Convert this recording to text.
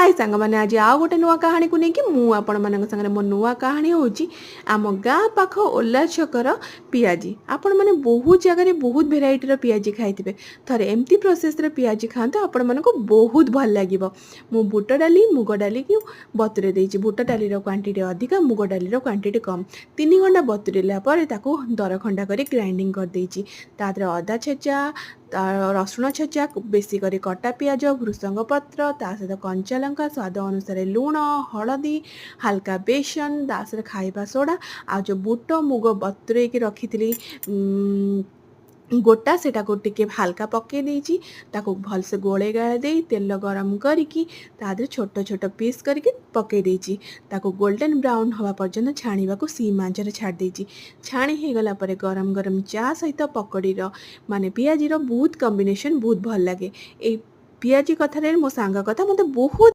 हाय सांग मैंने आज आउ गोटे नुआ कहानी को लेकिन मु आपण मान संगे मो नुआ कहानी हूँ आम गाँ पाख ओला छकर पियाजी। आपण मैंने बहुत जगह बहुत भेराइटर पियाजी खाई थे एमती प्रोसेस पियाजी खाते आपण मानक बहुत भल लगे। मु बुट डाली मुग डाली की बतुरे देती बुट डाली क्वांटिटी अधिका मुग डाली क्वांटिटी कम 3 घंटा बतुरेला दरखंडा कर ग्राइंडिंग कर देती तादर अदा छेचा रसुण छेचा बेसी कर कटा पियाज भृसंग पत्र ता सहित कंचा लंका स्वाद अनुसार लुण हलदी हाल्का बेसन ता सहित खाइबा सोडा आ जो बुट मुग बतुरे रखी गोटा सेटा को टिके हल्का पके देची ताको भलसे गोले गाले दे तेल गरम करिकी तादरे छोट छोट पीस करके पके देची ताको गोल्डन ब्राउन हवा पर्यंत छाणीबा को सीम आंचरे छाड़ देची। छाणी हो गला परे गरम गरम चा सहित पकड़ीर माने पियाजीर बहुत कॉम्बिनेशन बहुत भल लगे। ए पियाजी कथा रे मो सांग कथा मते बहुत